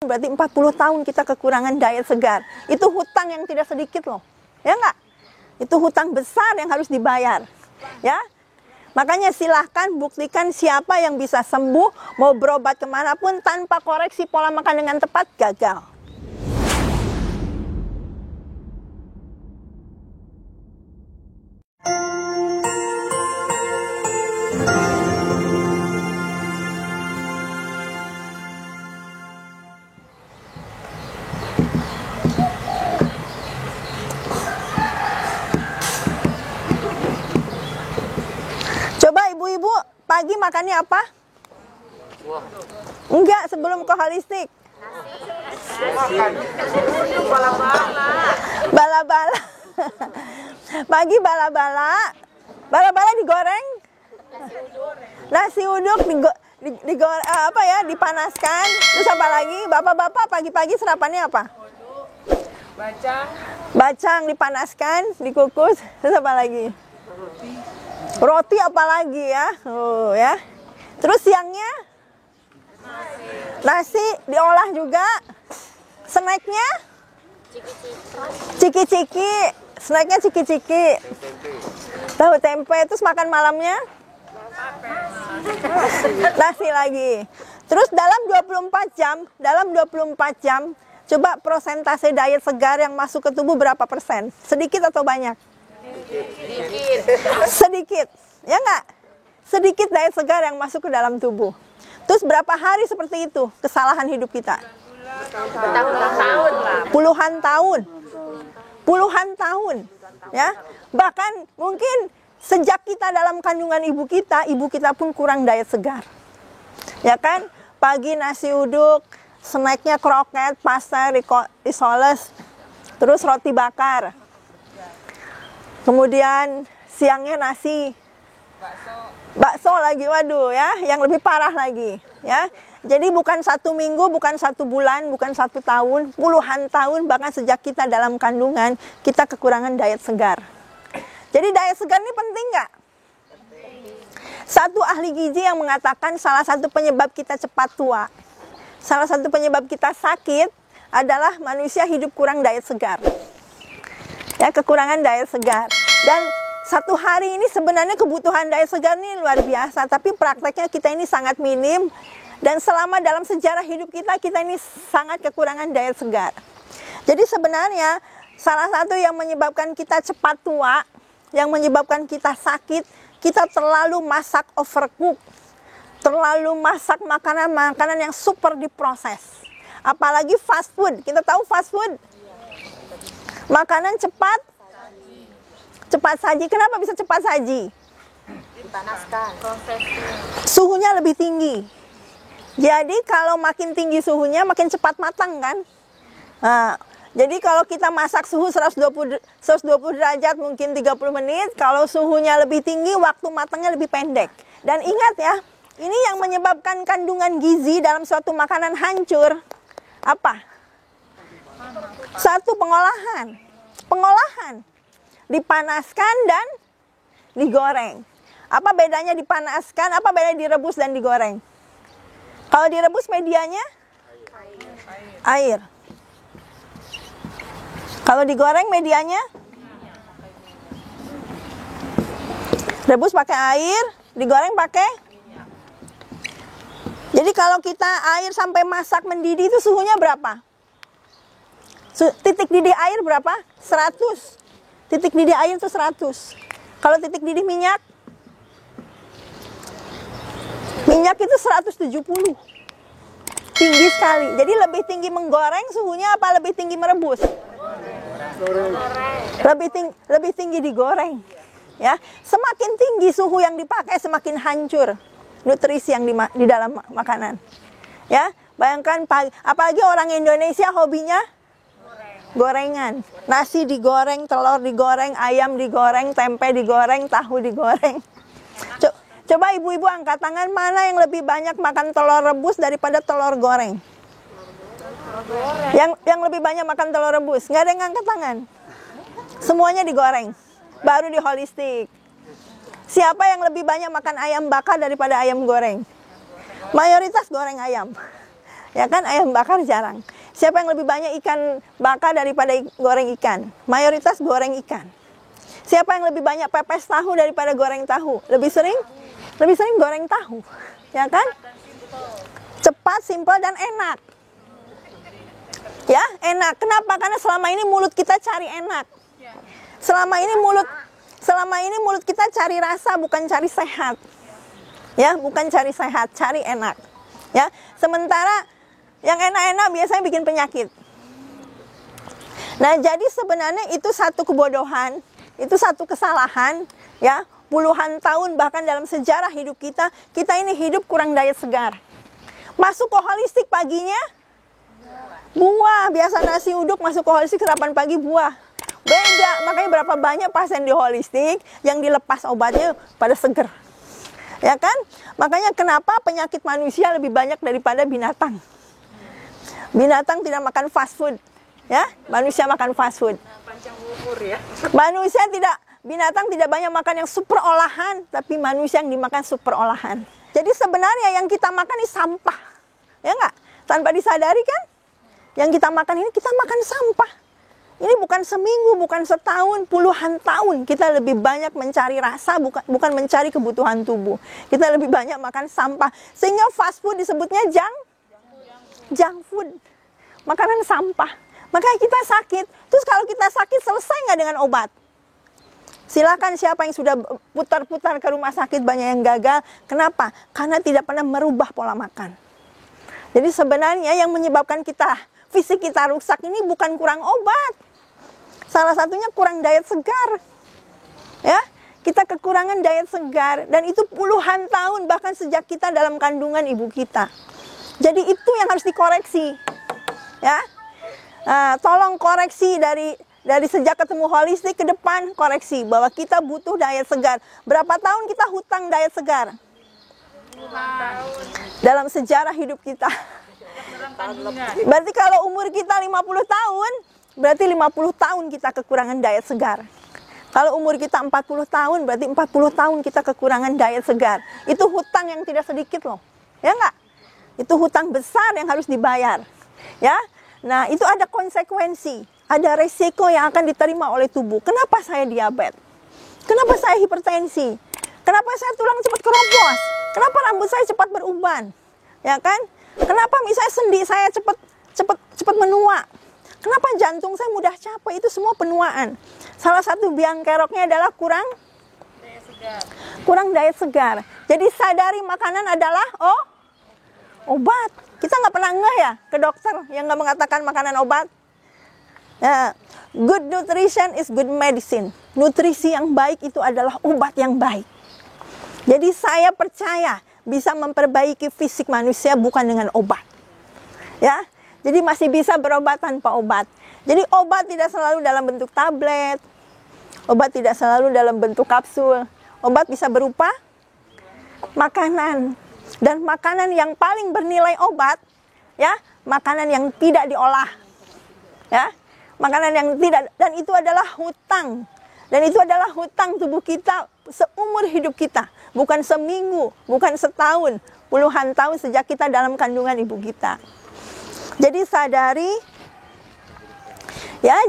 berarti 40 tahun kita kekurangan diet segar. Itu hutang yang tidak sedikit loh. Ya enggak? Itu hutang besar yang harus dibayar. Ya. Makanya silahkan buktikan siapa yang bisa sembuh, mau berobat kemanapun tanpa koreksi pola makan dengan tepat, gagal. Coba ibu-ibu pagi makannya apa? Enggak, sebelum ke holistik. Bala-bala. Pagi bala-bala. Bala-bala digoreng. Nasi uduk dipanaskan. Terus apa lagi? Bapak-bapak pagi-pagi sarapannya apa? Bacang dipanaskan, dikukus. Terus apa lagi? Roti apa lagi ya? Oh ya. Terus siangnya nasi diolah juga. Snacknya ciki-ciki. Snacknya ciki-ciki. Tahu tempe. Terus makan malamnya nasi lagi. Terus dalam 24 jam, coba prosentase diet segar yang masuk ke tubuh berapa persen? Sedikit atau banyak? Sedikit, ya enggak? Sedikit diet segar yang masuk ke dalam tubuh. Terus berapa hari seperti itu kesalahan hidup kita? Puluhan tahun, ya. Bahkan mungkin sejak kita dalam kandungan ibu kita pun kurang diet segar, ya kan? Pagi nasi uduk, snacknya kroket, pasta, risoles, terus roti bakar. Kemudian siangnya nasi, bakso lagi, waduh ya, yang lebih parah lagi ya. Jadi bukan 1 minggu, bukan 1 bulan, bukan 1 tahun, puluhan tahun, bahkan sejak kita dalam kandungan, kita kekurangan diet segar. Jadi diet segar ini penting nggak? Satu ahli gizi yang mengatakan salah satu penyebab kita cepat tua, salah satu penyebab kita sakit adalah manusia hidup kurang diet segar. Ya, kekurangan diet segar. Dan satu hari ini sebenarnya kebutuhan diet segar ini luar biasa, tapi prakteknya kita ini sangat minim. Dan selama dalam sejarah hidup kita ini sangat kekurangan diet segar. Jadi sebenarnya salah satu yang menyebabkan kita cepat tua, yang menyebabkan kita sakit, kita terlalu masak overcook, terlalu masak makanan-makanan yang super diproses. Apalagi fast food. Kita tahu fast food? Makanan cepat saji. Kenapa bisa cepat saji? Dipanaskan. Suhunya lebih tinggi. Jadi kalau makin tinggi suhunya makin cepat matang kan? Nah, jadi kalau kita masak suhu 120 derajat mungkin 30 menit, kalau suhunya lebih tinggi waktu matangnya lebih pendek. Dan ingat ya, ini yang menyebabkan kandungan gizi dalam suatu makanan hancur. Apa? Satu, pengolahan. Dipanaskan dan digoreng. Apa bedanya dipanaskan? Apa bedanya direbus dan digoreng? Kalau direbus medianya? Air. Kalau digoreng medianya? Rebus pakai air, digoreng pakai? Jadi kalau kita air sampai masak mendidih itu suhunya berapa? Titik didih air berapa? 100. Titik didih air itu 100. Kalau titik didih minyak? Minyak itu 170. Tinggi sekali. Jadi lebih tinggi menggoreng suhunya apa lebih tinggi merebus? Lebih tinggi digoreng. Ya, semakin tinggi suhu yang dipakai semakin hancur nutrisi yang di dalam makanan. Ya, bayangkan apalagi orang Indonesia hobinya gorengan. Nasi digoreng, telur digoreng, ayam digoreng, tempe digoreng, tahu digoreng. Coba ibu-ibu angkat tangan, mana yang lebih banyak makan telur rebus daripada telur goreng? Yang lebih banyak makan telur rebus. Nggak ada yang angkat tangan. Semuanya digoreng. Baru di holistik. Siapa yang lebih banyak makan ayam bakar daripada ayam goreng? Mayoritas goreng ayam. Ya kan, ayam bakar jarang. Siapa yang lebih banyak ikan bakar daripada goreng ikan? Mayoritas goreng ikan. Siapa yang lebih banyak pepes tahu daripada goreng tahu? Lebih sering goreng tahu. Ya kan? Cepat, simpel, dan enak. Ya, enak. Kenapa? Karena selama ini mulut kita cari enak. Selama ini mulut kita cari rasa, bukan cari sehat. Ya, bukan cari sehat, cari enak. Ya, sementara yang enak-enak biasanya bikin penyakit. Nah, jadi sebenarnya itu satu kebodohan, itu satu kesalahan, ya. Puluhan tahun bahkan dalam sejarah hidup kita ini hidup kurang diet segar. Masuk ke holistik paginya, buah. Biasa nasi uduk, masuk ke holistik sarapan pagi buah. Beda, makanya berapa banyak pasien di holistik yang dilepas obatnya pada seger. Ya kan? Makanya kenapa penyakit manusia lebih banyak daripada binatang. Binatang tidak makan fast food, ya. Manusia makan fast food. Panjang umur ya. Binatang tidak banyak makan yang super olahan, tapi manusia yang dimakan super olahan. Jadi sebenarnya yang kita makan ini sampah, ya nggak? Tanpa disadari kan? Yang kita makan ini kita makan sampah. Ini bukan seminggu, bukan setahun, puluhan tahun kita lebih banyak mencari rasa, bukan mencari kebutuhan tubuh. Kita lebih banyak makan sampah, sehingga fast food disebutnya junk food, makanan sampah. Makanya kita sakit. Terus kalau kita sakit selesai nggak dengan obat? Silakan siapa yang sudah putar-putar ke rumah sakit banyak yang gagal. Kenapa? Karena tidak pernah merubah pola makan. Jadi sebenarnya yang menyebabkan fisik kita rusak ini bukan kurang obat. Salah satunya kurang diet segar. Ya, kita kekurangan diet segar dan itu puluhan tahun bahkan sejak kita dalam kandungan ibu kita. Jadi itu yang harus dikoreksi, ya. Tolong koreksi dari sejak ketemu holistik ke depan, koreksi bahwa kita butuh diet segar. Berapa tahun kita hutang diet segar? Dalam sejarah hidup kita. Berarti kalau umur kita 50 tahun, berarti 50 tahun kita kekurangan diet segar. Kalau umur kita 40 tahun, berarti 40 tahun kita kekurangan diet segar. Itu hutang yang tidak sedikit loh, ya nggak? Itu hutang besar yang harus dibayar, ya. Nah, itu ada konsekuensi, ada resiko yang akan diterima oleh tubuh. Kenapa saya diabetes? Kenapa saya hipertensi? Kenapa saya tulang cepat keropos? Kenapa rambut saya cepat beruban? Ya kan? Kenapa misalnya sendi saya cepat menua? Kenapa jantung saya mudah capek? Itu semua penuaan. Salah satu biang keroknya adalah kurang diet segar. Jadi sadari makanan adalah obat. Kita nggak pernah ngeh ya ke dokter yang nggak mengatakan makanan obat. Ya, good nutrition is good medicine. Nutrisi yang baik itu adalah obat yang baik. Jadi saya percaya bisa memperbaiki fisik manusia bukan dengan obat. Ya, jadi masih bisa berobat tanpa obat. Jadi obat tidak selalu dalam bentuk tablet. Obat tidak selalu dalam bentuk kapsul. Obat bisa berupa makanan. Dan makanan yang paling bernilai obat, ya, makanan yang tidak diolah, ya, makanan yang tidak, dan itu adalah hutang, dan itu adalah hutang tubuh kita seumur hidup kita, bukan seminggu, bukan setahun, puluhan tahun sejak kita dalam kandungan ibu kita. Jadi sadari, ya,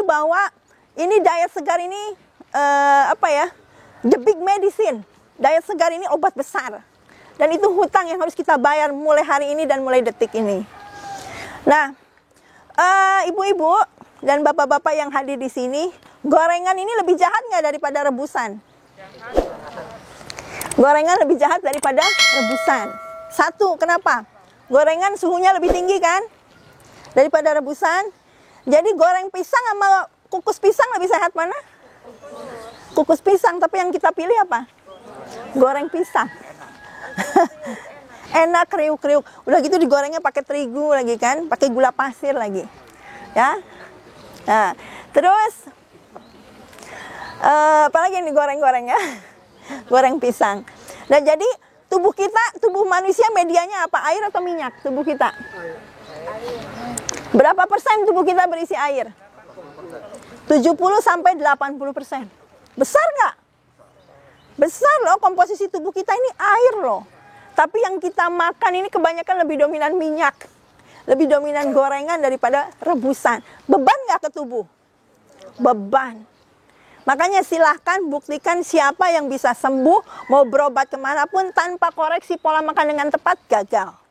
bahwa ini diet segar ini the big medicine, diet segar ini obat besar. Dan itu hutang yang harus kita bayar mulai hari ini dan mulai detik ini. Nah, ibu-ibu dan bapak-bapak yang hadir di sini, gorengan ini lebih jahat nggak daripada rebusan? Gorengan lebih jahat daripada rebusan. Satu, kenapa? Gorengan suhunya lebih tinggi kan? Daripada rebusan. Jadi goreng pisang sama kukus pisang lebih sehat mana? Kukus pisang, tapi yang kita pilih apa? Goreng pisang. Enak, kriuk-kriuk. Udah gitu digorengnya pakai terigu lagi kan, pakai gula pasir lagi, ya. Nah, terus apalagi yang digoreng-goreng ya, goreng pisang. Nah, jadi tubuh manusia medianya apa? Air atau minyak? Tubuh kita. Berapa persen tubuh kita berisi air? 70-80%. Besar nggak? Besar loh, komposisi tubuh kita ini air loh. Tapi yang kita makan ini kebanyakan lebih dominan minyak. Lebih dominan gorengan daripada rebusan. Beban nggak ke tubuh? Beban. Makanya silahkan buktikan siapa yang bisa sembuh, mau berobat kemanapun tanpa koreksi pola makan dengan tepat, gagal.